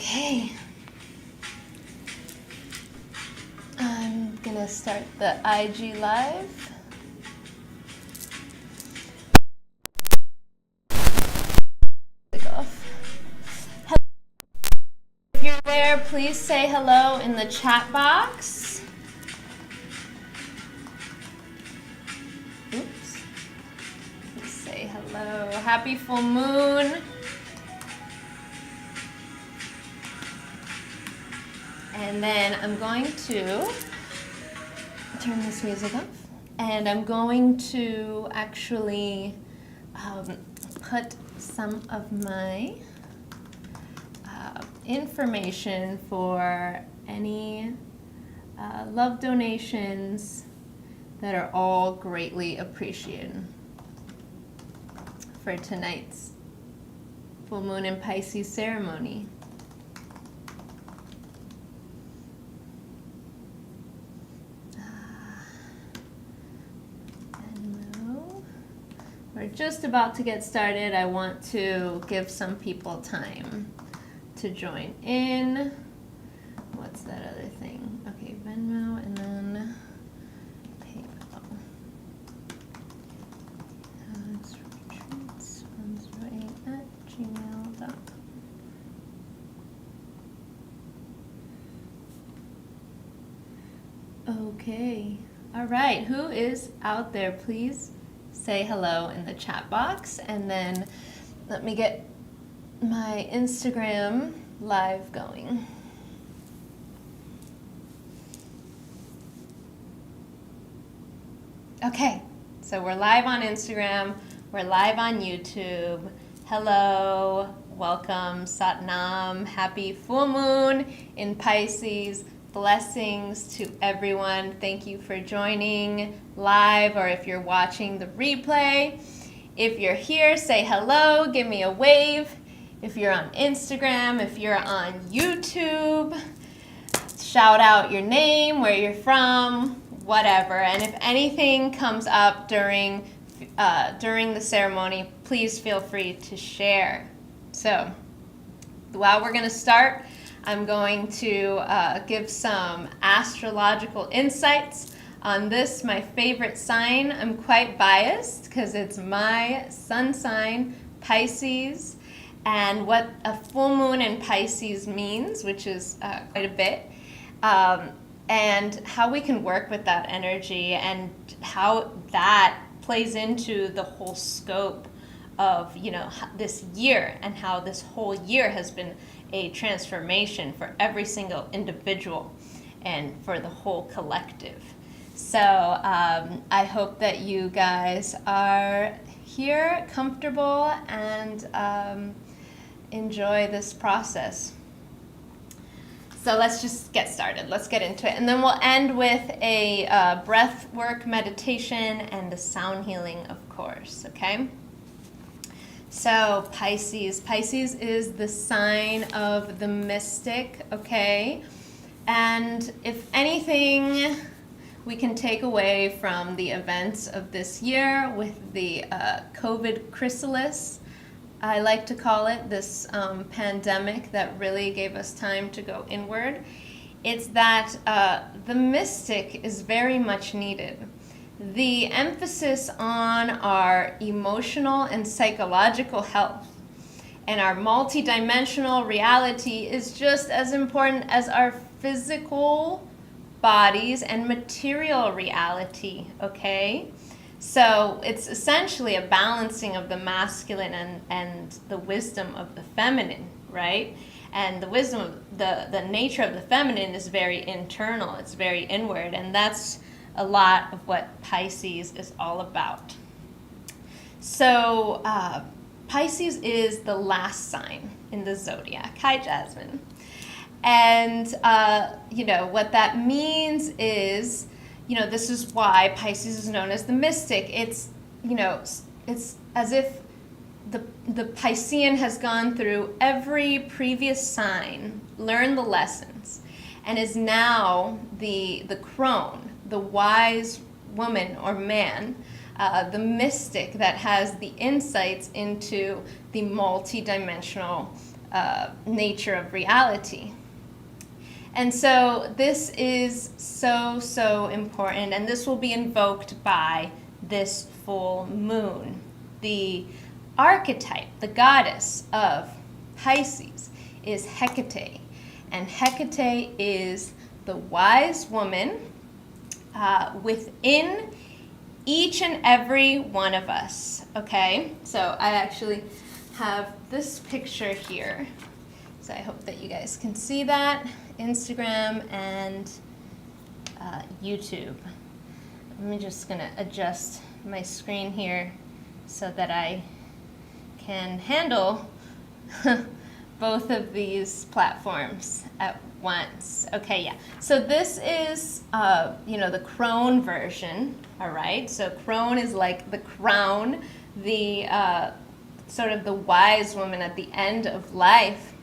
Okay. I'm gonna start the IG live. If you're there, please say hello in the chat box. Oops. Please say hello. Happy full moon. And then I'm going to turn this music off. And I'm going to actually put some of my information for any love donations that are all greatly appreciated for tonight's full moon in Pisces ceremony. We're just about to get started. I want to give some people time to join in. What's that other thing? Okay, Venmo and then PayPal. retreatsfundraising@gmail.com. Okay. All right. Who is out there? Please say hello in the chat box, and then let me get my Instagram live going. Okay, so we're live on Instagram, we're live on YouTube. Hello, welcome, Satnam, happy full moon in Pisces. Blessings to everyone. Thank you for joining live, or if you're watching the replay. If you're here, say hello, give me a wave. If you're on Instagram, if you're on YouTube, shout out your name, where you're from, whatever. And if anything comes up during the ceremony, please feel free to share. So while we're going to start, I'm going to give some astrological insights on this, my favorite sign. I'm quite biased because it's my sun sign, Pisces, and what a full moon in Pisces means, which is quite a bit, and how we can work with that energy and how that plays into the whole scope of, this year, and how this whole year has been a transformation for every single individual and for the whole collective. So I hope that you guys are here, comfortable, and enjoy this process. So let's just get started. Let's get into it. And then we'll end with a breath work meditation and a sound healing, of course, okay? So Pisces. Pisces is the sign of the mystic, okay? And if anything we can take away from the events of this year with the COVID chrysalis, I like to call it, this pandemic that really gave us time to go inward, it's that the mystic is very much needed. The emphasis on our emotional and psychological health and our multidimensional reality is just as important as our physical bodies and material reality, okay? So it's essentially a balancing of the masculine and the wisdom of the feminine, right? And the wisdom, the nature of the feminine is very internal, it's very inward, and that's a lot of what Pisces is all about. So Pisces is the last sign in the zodiac. Hi, Jasmine. And, what that means is, this is why Pisces is known as the mystic. It's, it's as if the Piscean has gone through every previous sign, learned the lessons, and is now the crone, the wise woman or man, the mystic that has the insights into the multi-dimensional nature of reality. And so this is so important, and this will be invoked by this full moon. The archetype, the goddess of Pisces, is Hecate, and Hecate is the wise woman within each and every one of us, okay? So I actually have this picture here. So I hope that you guys can see that. Instagram and YouTube. I'm just gonna adjust my screen here so that I can handle both of these platforms at once. Okay, yeah. So this is, the crone version, all right? So crone is like the crown, the sort of the wise woman at the end of life.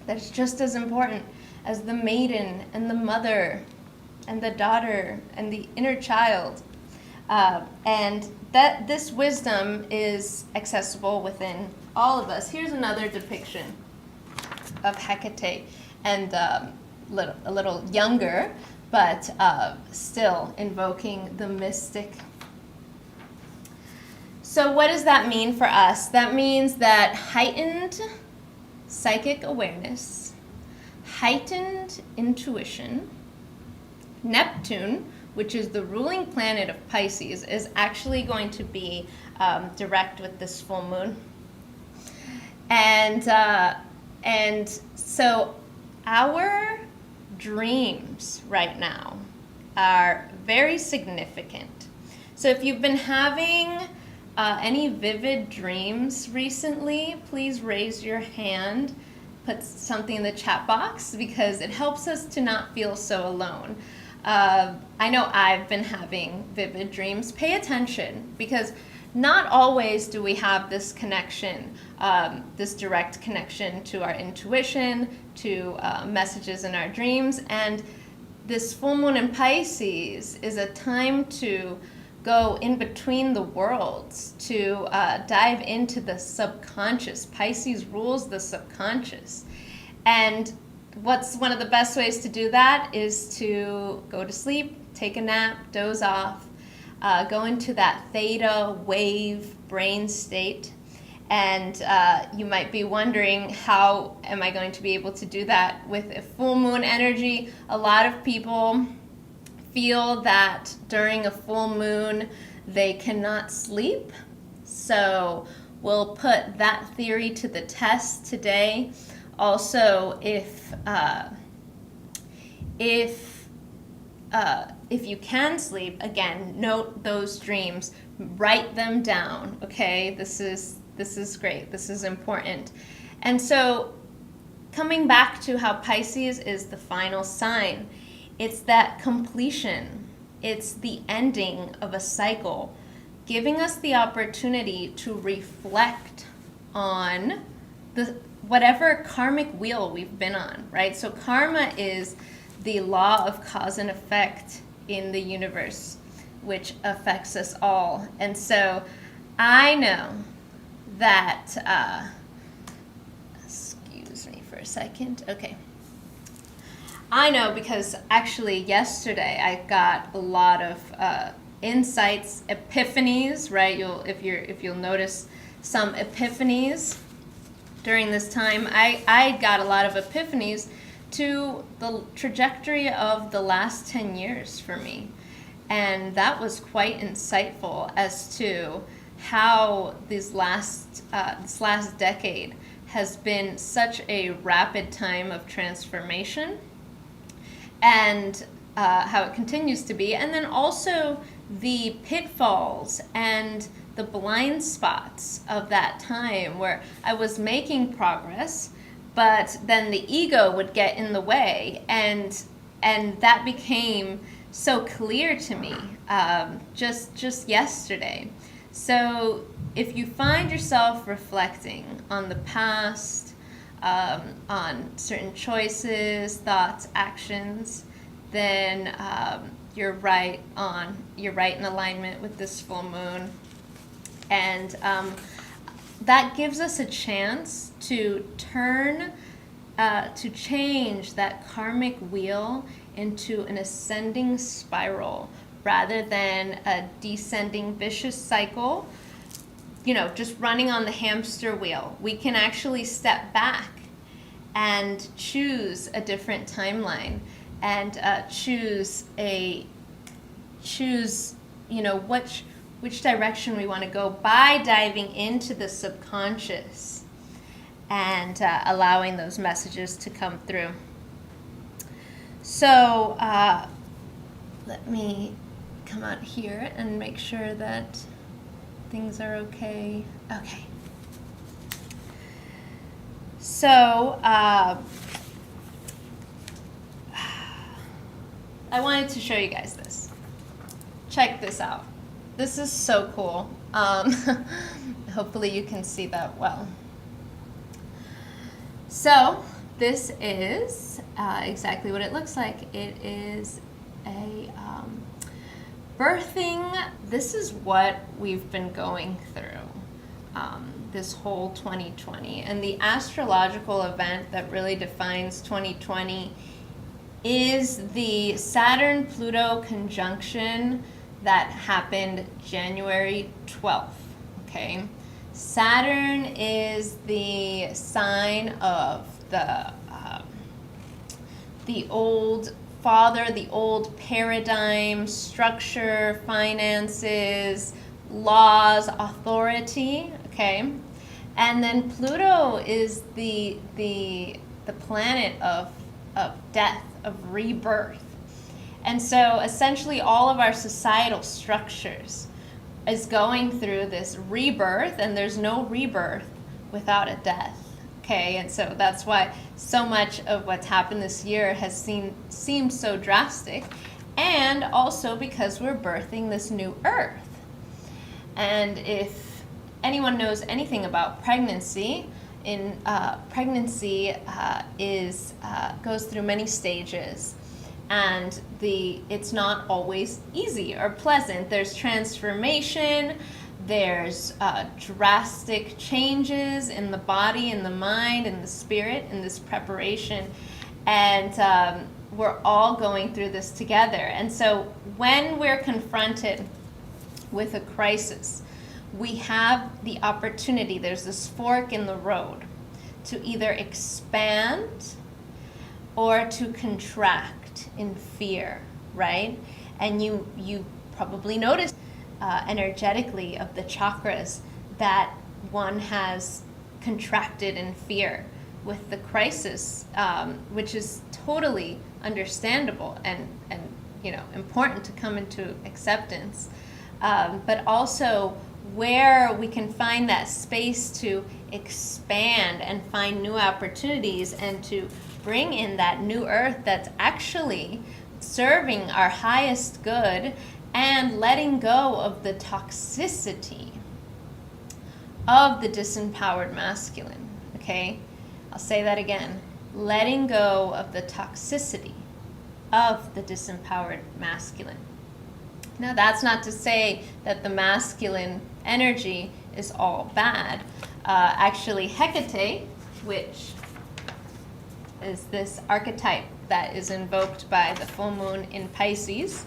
That's just as important as the maiden and the mother and the daughter and the inner child. And that this wisdom is accessible within all of us. Here's another depiction of Hecate, and a little younger, but still invoking the mystic. So what does that mean for us? That means that heightened psychic awareness, heightened intuition. Neptune, which is the ruling planet of Pisces, is actually going to be direct with this full moon. And so our dreams right now are very significant. So if you've been having any vivid dreams recently, please raise your hand, put something in the chat box, because it helps us to not feel so alone. I know I've been having vivid dreams. Pay attention, because not always do we have this connection, this direct connection to our intuition, to messages in our dreams. And this full moon in Pisces is a time to go in between the worlds, to dive into the subconscious. Pisces rules the subconscious. And what's one of the best ways to do that is to go to sleep, take a nap, doze off, go into that theta wave brain state. And you might be wondering, how am I going to be able to do that with a full moon energy? A lot of people feel that during a full moon they cannot sleep. So we'll put that theory to the test today. Also, if you can sleep, again, note those dreams, write them down. Okay, this is great. This is important. And so, coming back to how Pisces is the final sign, it's that completion. It's the ending of a cycle, giving us the opportunity to reflect on whatever karmic wheel we've been on, right? So karma is the law of cause and effect in the universe, which affects us all. And so I know that, excuse me for a second, okay. I know because actually yesterday I got a lot of insights, epiphanies, right? If you'll notice some epiphanies during this time, I got a lot of epiphanies to the trajectory of the last 10 years for me. And that was quite insightful as to how this last decade has been such a rapid time of transformation, and how it continues to be, and then also the pitfalls and the blind spots of that time where I was making progress, but then the ego would get in the way, and that became so clear to me just yesterday. So if you find yourself reflecting on the past, on certain choices, thoughts, actions, then you're right in alignment with this full moon. And that gives us a chance to change that karmic wheel into an ascending spiral rather than a descending vicious cycle, just running on the hamster wheel. We can actually step back and choose a different timeline and choose which direction we want to go by diving into the subconscious and allowing those messages to come through. So let me come out here and make sure that things are okay. Okay. So I wanted to show you guys this. Check this out. This is so cool. Hopefully you can see that well. So this is exactly what it looks like. It is a birthing. This is what we've been going through this whole 2020. And the astrological event that really defines 2020 is the Saturn-Pluto conjunction that happened January 12th, okay? Saturn is the sign of the old father, the old paradigm, structure, finances, laws, authority, okay? And then Pluto is the planet of death, of rebirth. And so essentially all of our societal structures is going through this rebirth, and there's no rebirth without a death. Okay, and so that's why so much of what's happened this year has seemed so drastic, and also because we're birthing this new earth. And if anyone knows anything about pregnancy, pregnancy goes through many stages, and it's not always easy or pleasant. There's transformation, there's drastic changes in the body, in the mind, in the spirit, in this preparation, and we're all going through this together. And so when we're confronted with a crisis, we have the opportunity, there's this fork in the road, to either expand or to contract in fear, right? And you probably noticed energetically of the chakras that one has contracted in fear with the crisis, which is totally understandable and important to come into acceptance, but also where we can find that space to expand and find new opportunities and to bring in that new earth that's actually serving our highest good and letting go of the toxicity of the disempowered masculine, okay? I'll say that again. Letting go of the toxicity of the disempowered masculine. Now, that's not to say that the masculine energy is all bad. Actually, Hecate, which is this archetype that is invoked by the full moon in Pisces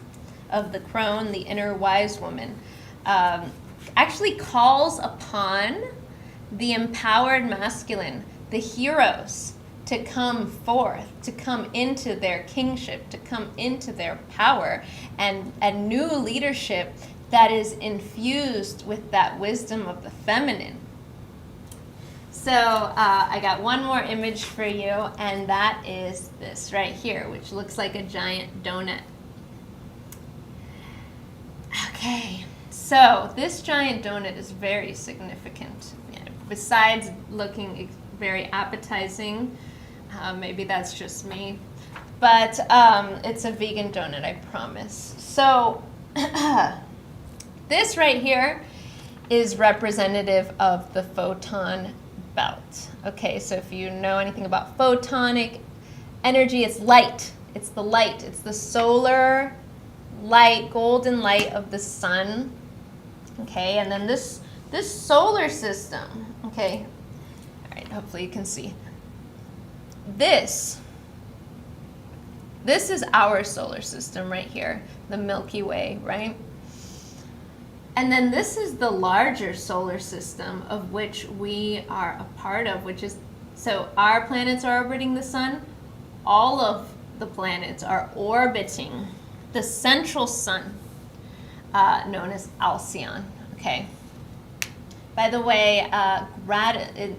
of the crone, the inner wise woman, actually calls upon the empowered masculine, the heroes, to come forth, to come into their kingship, to come into their power, and a new leadership that is infused with that wisdom of the feminine. So I got one more image for you, and that is this right here, which looks like a giant donut. Okay, so this giant donut is very significant. Besides looking very appetizing, maybe that's just me, but it's a vegan donut, I promise. So this right here is representative of the photon belt. Okay, so if you know anything about photonic energy, it's light. It's the light. It's the solar light, golden light of the sun. Okay, and then this this solar system, okay, all right, hopefully you can see. This is our solar system right here, the Milky Way, right? And then this is the larger solar system of which we are a part of, which is, so our planets are orbiting the sun. All of the planets are orbiting the central sun, known as Alcyon, okay? By the way,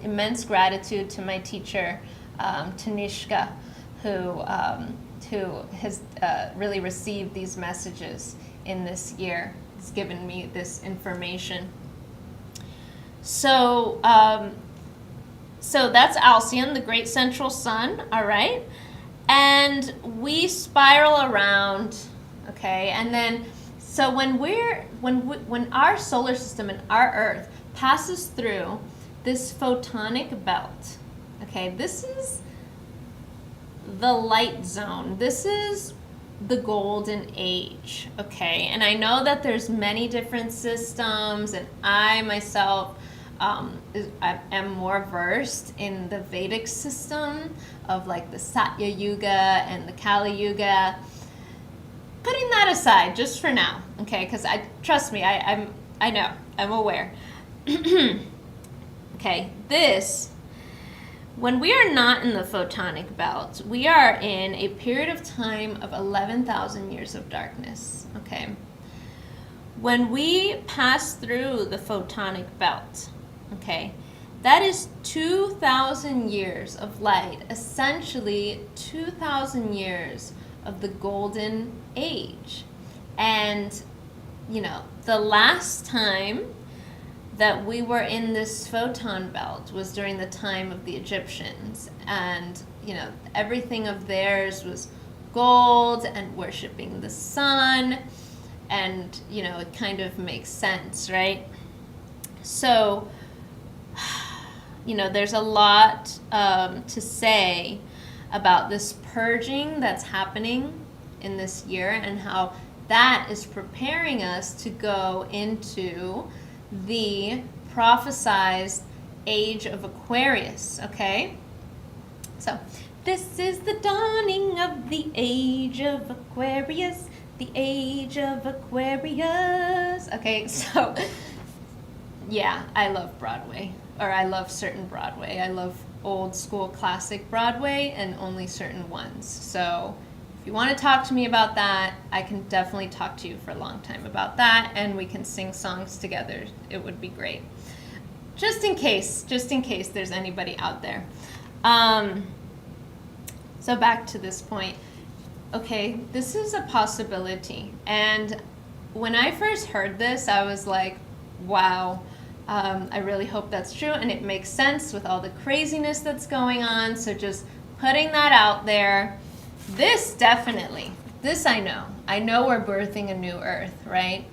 immense gratitude to my teacher, Tanishka, who has really received these messages in this year. It's given me this information. So, so that's Alcyon, the great central sun, all right? And we spiral around, okay? And then, so when our solar system and our Earth passes through this photonic belt, okay, this is the light zone. This is the golden age, okay? And I know that there's many different systems, and I myself am more versed in the Vedic system of like the Satya Yuga and the Kali Yuga. Putting that aside just for now, okay? Because trust me, I know, I'm aware. Okay, when we are not in the photonic belt, we are in a period of time of 11,000 years of darkness, okay? When we pass through the photonic belt, okay, that is 2,000 years of light, essentially 2,000 years of the golden age. And, you know, the last time that we were in this photon belt was during the time of the Egyptians, and you know, everything of theirs was gold and worshiping the sun, and you know, it kind of makes sense, right? So, you know, there's a lot to say about this purging that's happening in this year and how that is preparing us to go into the prophesized age of Aquarius, okay? So, this is the dawning of the age of Aquarius, the age of Aquarius. Okay, so, yeah, I love Broadway, or I love certain Broadway. I love old school classic Broadway and only certain ones. So, if you want to talk to me about that, I can definitely talk to you for a long time about that, and we can sing songs together. It would be great. Just in case there's anybody out there. So back to this point. Okay, this is a possibility. And when I first heard this, I was like, wow, I really hope that's true, and it makes sense with all the craziness that's going on. So just putting that out there. This definitely, this I know we're birthing a new earth, right?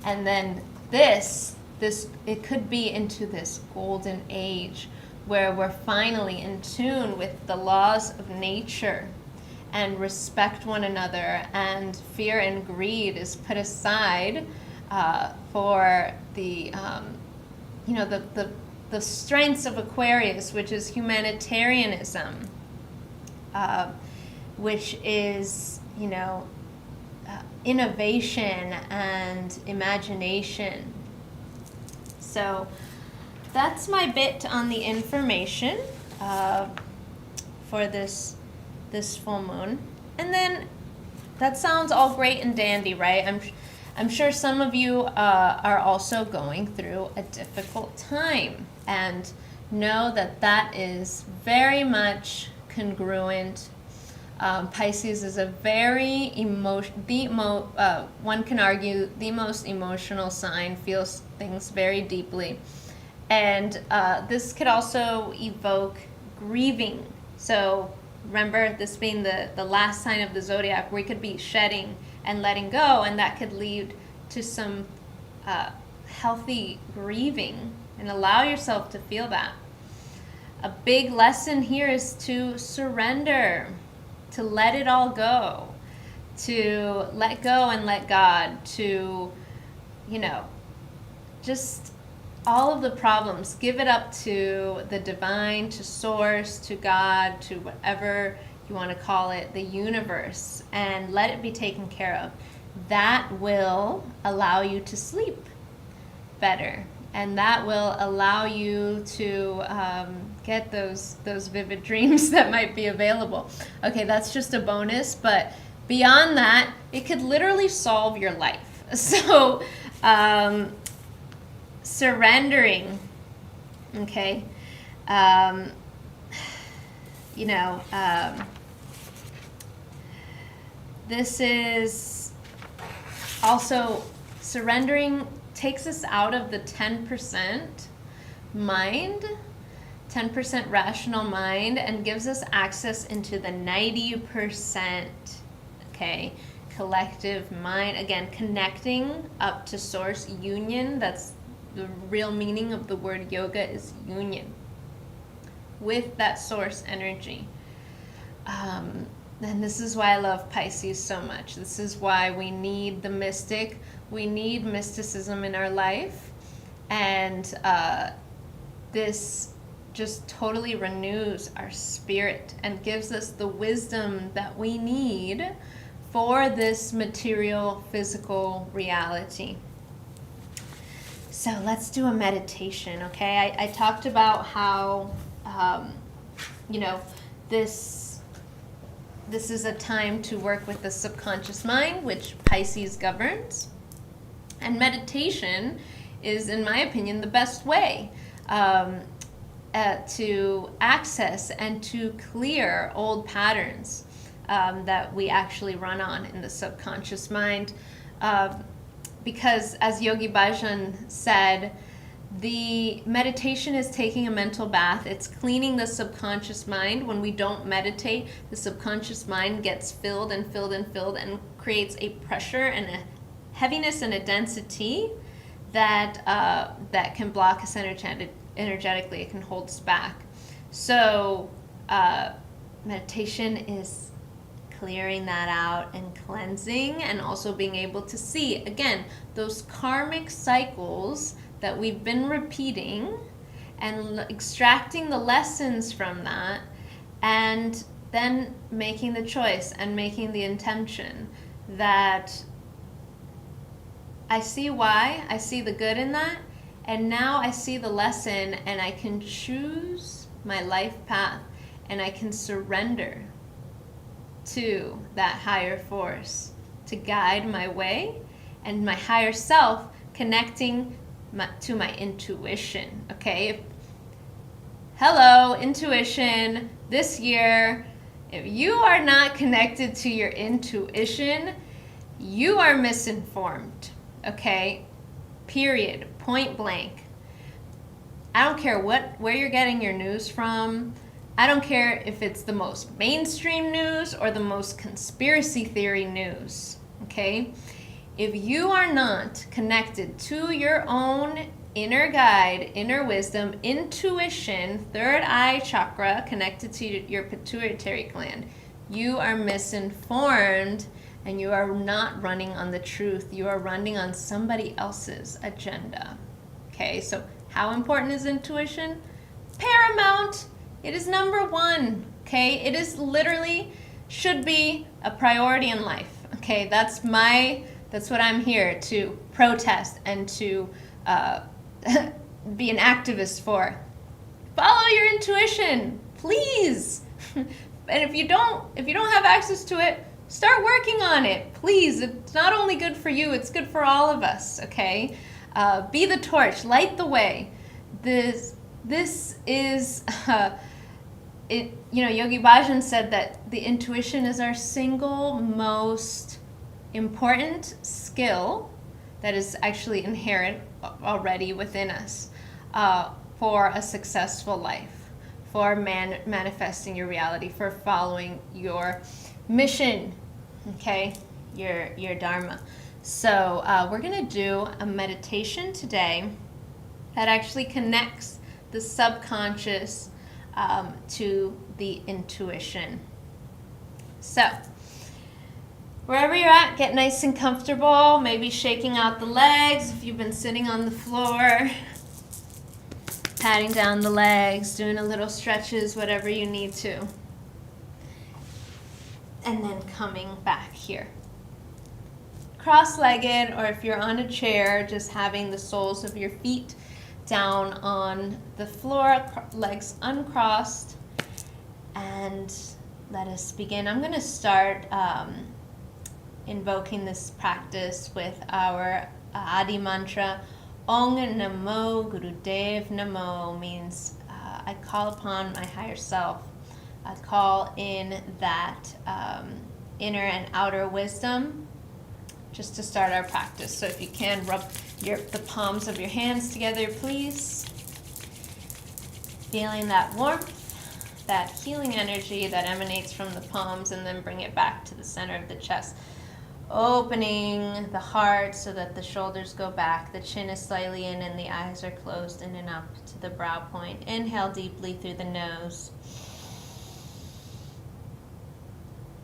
And then this, it could be into this golden age where we're finally in tune with the laws of nature and respect one another, and fear and greed is put aside for the, you know, the strengths of Aquarius, which is humanitarianism, which is, you know, innovation and imagination. So that's my bit on the information for this full moon. And then that sounds all great and dandy, right? I'm sure some of you are also going through a difficult time, and know that that is very much congruent. Pisces is a very one can argue the most emotional sign, feels things very deeply, and this could also evoke grieving. So remember, this being the last sign of the zodiac, we could be shedding and letting go, and that could lead to some healthy grieving, and allow yourself to feel that. A big lesson here is to surrender, to let it all go, to let go and let God, to, you know, just all of the problems, give it up to the divine, to source, to God, to whatever you want to call it, the universe, and let it be taken care of. That will allow you to sleep better, and that will allow you to get those vivid dreams that might be available. Okay, that's just a bonus, but beyond that, it could literally solve your life. So surrendering, okay, this is also, surrendering takes us out of the 10% mind, 10% rational mind, and gives us access into the 90%, okay, collective mind. Again, connecting up to source, union. That's the real meaning of the word yoga, is union with that source energy. And this is why I love Pisces so much. This is why we need the mystic. We need mysticism in our life. And this just totally renews our spirit and gives us the wisdom that we need for this material, physical reality. So let's do a meditation, okay? I talked about how, this is a time to work with the subconscious mind, which Pisces governs. And meditation is, in my opinion, the best way to access and to clear old patterns that we actually run on in the subconscious mind. Because, as Yogi Bhajan said, the meditation is taking a mental bath. It's cleaning the subconscious mind. When we don't meditate, the subconscious mind gets filled and filled and filled and creates a pressure and a heaviness and a density that can block us energetically. It can hold us back. So meditation is clearing that out and cleansing, and also being able to see, again, those karmic cycles that we've been repeating, and extracting the lessons from that, and then making the choice and making the intention that I see why, I see the good in that, and now I see the lesson, and I can choose my life path, and I can surrender to that higher force to guide my way, and my higher self connecting to my intuition. Okay, hello intuition. This year, if you are not connected to your intuition, you are misinformed. Okay, period, point blank. I don't care where you're getting your news from. I don't care if it's the most mainstream news or the most conspiracy theory news, okay? If you are not connected to your own inner guide, inner wisdom, intuition, third eye chakra connected to your pituitary gland, you are misinformed, and you are not running on the truth. You are running on somebody else's agenda, okay? So how important is intuition? Paramount. It is number one, okay? It is literally, should be a priority in life, okay? That's what I'm here to protest and to be an activist for. Follow your intuition, please. And if you don't have access to it, start working on it, please. It's not only good for you, it's good for all of us, okay? Be the torch, light the way. This is... Yogi Bhajan said that the intuition is our single most important skill that is actually inherent already within us for a successful life, for manifesting your reality, for following your mission, okay, your dharma. So we're going to do a meditation today that actually connects the subconscious to the intuition. So, wherever you're at, get nice and comfortable, maybe shaking out the legs if you've been sitting on the floor. patting down the legs, doing a little stretches, whatever you need to. And then coming back here. Cross-legged, or if you're on a chair, just having the soles of your feet down on the floor, legs uncrossed. And let us begin. I'm going to start invoking this practice with our Adi mantra. Ong Namo Gurudev Namo means I call upon my higher self. I call in that inner and outer wisdom just to start our practice. So if you can, rub the palms of your hands together, please. Feeling that warmth, that healing energy that emanates from the palms, and then bring it back to the center of the chest. Opening the heart so that the shoulders go back, the chin is slightly in, and the eyes are closed in and up to the brow point. Inhale deeply through the nose.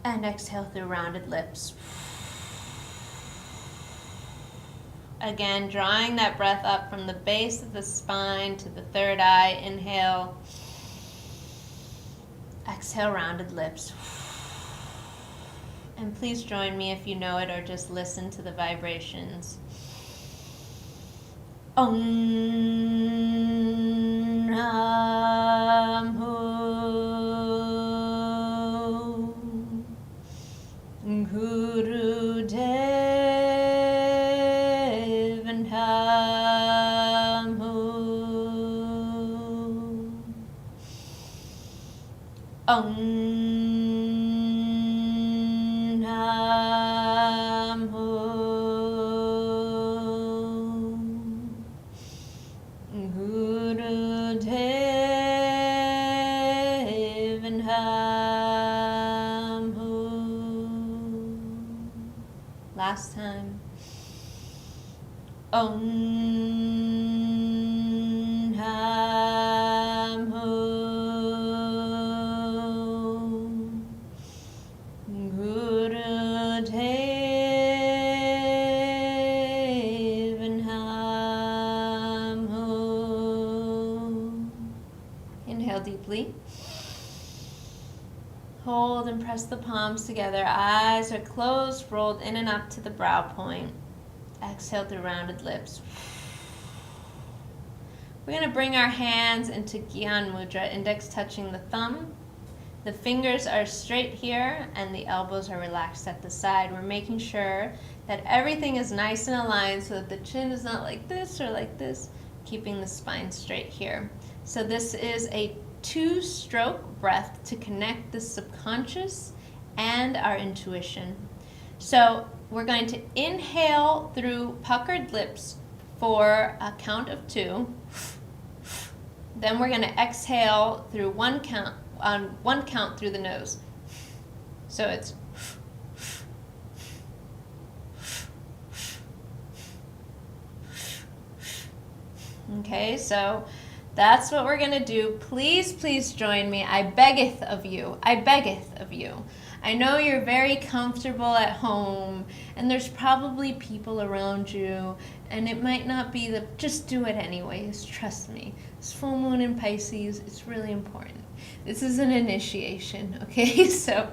And exhale through rounded lips. Again, drawing that breath up from the base of the spine to the third eye. Inhale. Exhale, rounded lips. And please join me if you know it, or just listen to the vibrations. Om Namo Gurudev Namo. Om last time. Om Namo Gurudev Namo. Inhale deeply. Hold and press the palms together. Eyes are closed, rolled in and up to the brow point. Exhale through rounded lips. We're going to bring our hands into Gyan Mudra, index touching the thumb. The fingers are straight here and the elbows are relaxed at the side. We're making sure that everything is nice and aligned so that the chin is not like this or like this, keeping the spine straight here. So this is a 2-stroke breath to connect the subconscious and our intuition. So we're going to inhale through puckered lips for a count of 2. Then we're going to exhale through one count through the nose. So it's okay, so that's what we're going to do. Please, please join me. I beggeth of you. I beggeth of you. I know you're very comfortable at home, and there's probably people around you, and it might not be just do it anyways. Trust me. It's full moon in Pisces. It's really important. This is an initiation, okay? So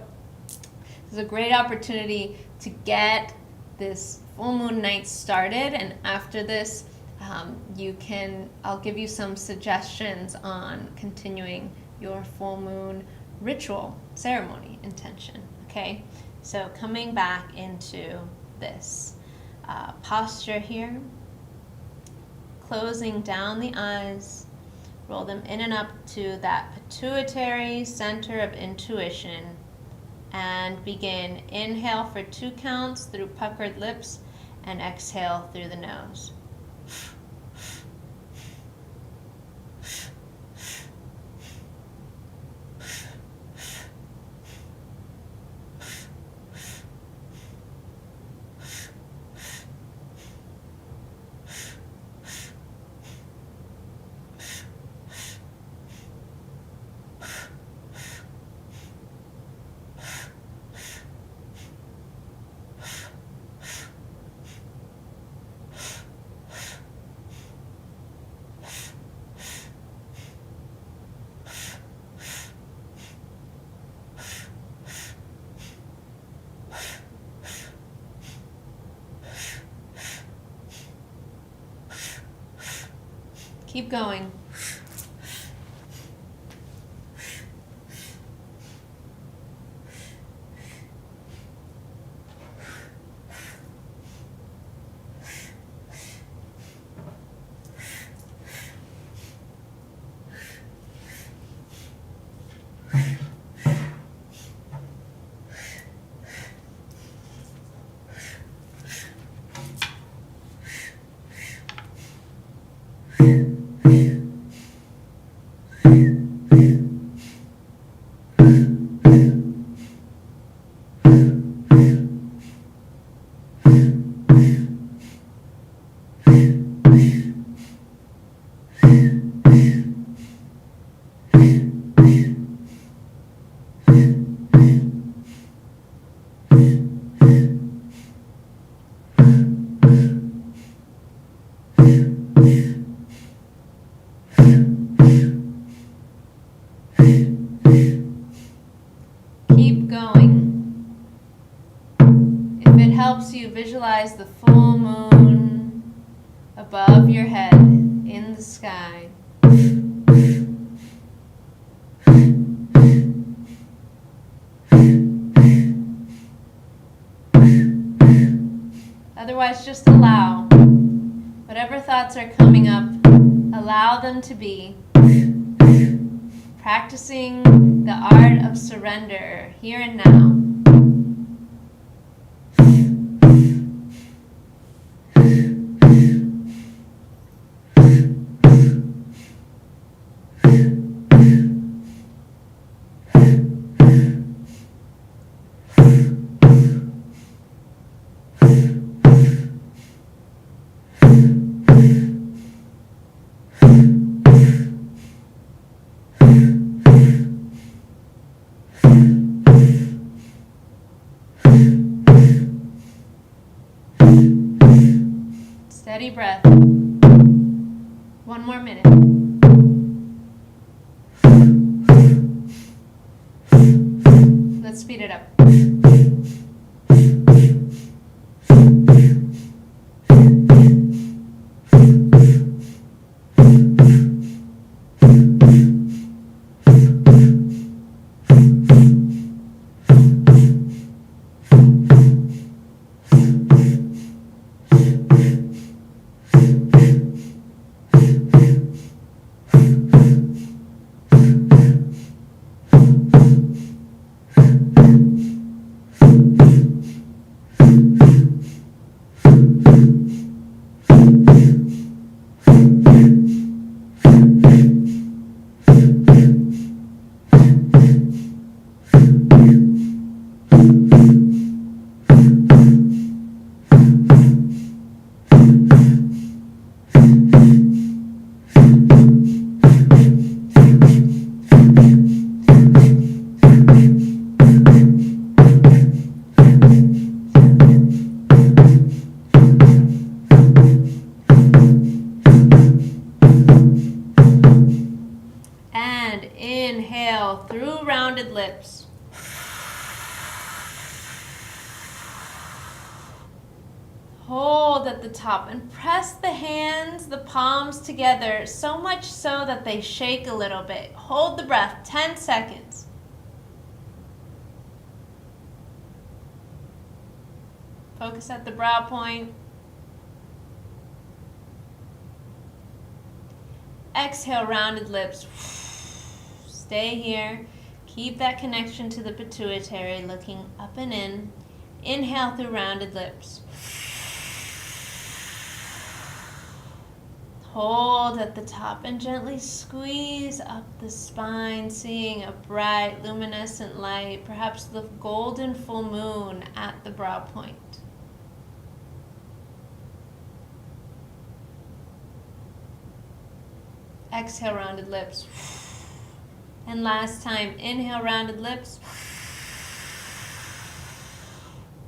this is a great opportunity to get this full moon night started, and after this, I'll give you some suggestions on continuing your full moon ritual, ceremony, intention, okay? So coming back into this posture here, closing down the eyes, roll them in and up to that pituitary center of intuition, and begin. Inhale for 2 counts through puckered lips, and exhale through the nose. Keep going. Keep going. If it helps you, visualize the full moon above your head in the sky. Otherwise, just allow. Whatever thoughts are coming up, allow them to be. Practicing the art of surrender here and now. Steady breath. One more minute. Let's speed it up. Inhale through rounded lips. Hold at the top and press the hands, the palms together, so much so that they shake a little bit. Hold the breath, 10 seconds. Focus at the brow point. Exhale, rounded lips. Stay here. Keep that connection to the pituitary, looking up and in. Inhale through rounded lips. Hold at the top and gently squeeze up the spine, seeing a bright, luminescent light, perhaps the golden full moon at the brow point. Exhale, rounded lips. And last time, inhale, rounded lips.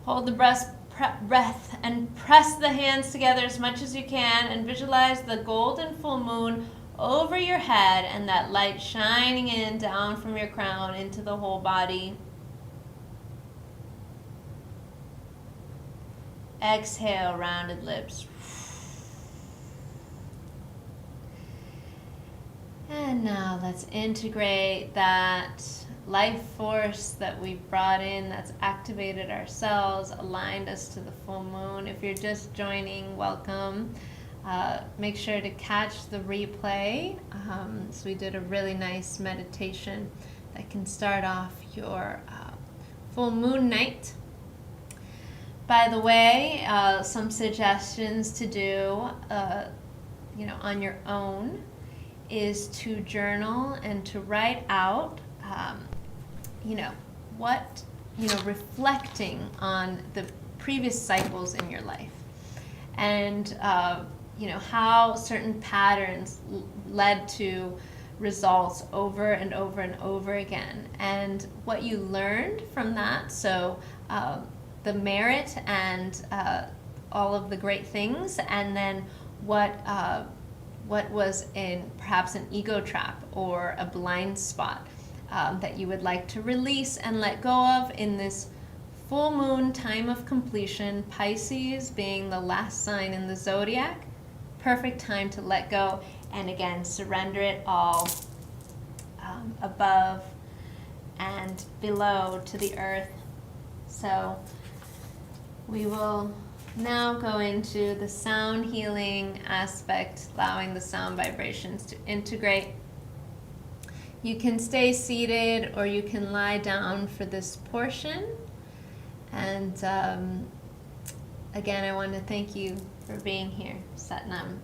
Hold the breath and press the hands together as much as you can and visualize the golden full moon over your head and that light shining in down from your crown into the whole body. Exhale, rounded lips. And now let's integrate that life force that we've brought in, that's activated our cells, aligned us to the full moon. If you're just joining, welcome. Make sure to catch the replay. So we did a really nice meditation that can start off your full moon night. By the way, some suggestions to do, on your own is to journal and to write out, reflecting on the previous cycles in your life, and how certain patterns led to results over and over and over again, and what you learned from that. So the merit and all of the great things, and then what was perhaps an ego trap or a blind spot that you would like to release and let go of in this full moon time of completion. Pisces being the last sign in the zodiac, perfect time to let go and again surrender it all above and below to the earth. So we will now go into the sound healing aspect, allowing the sound vibrations to integrate. You can stay seated or you can lie down for this portion. And again, I want to thank you for being here. Sat Nam.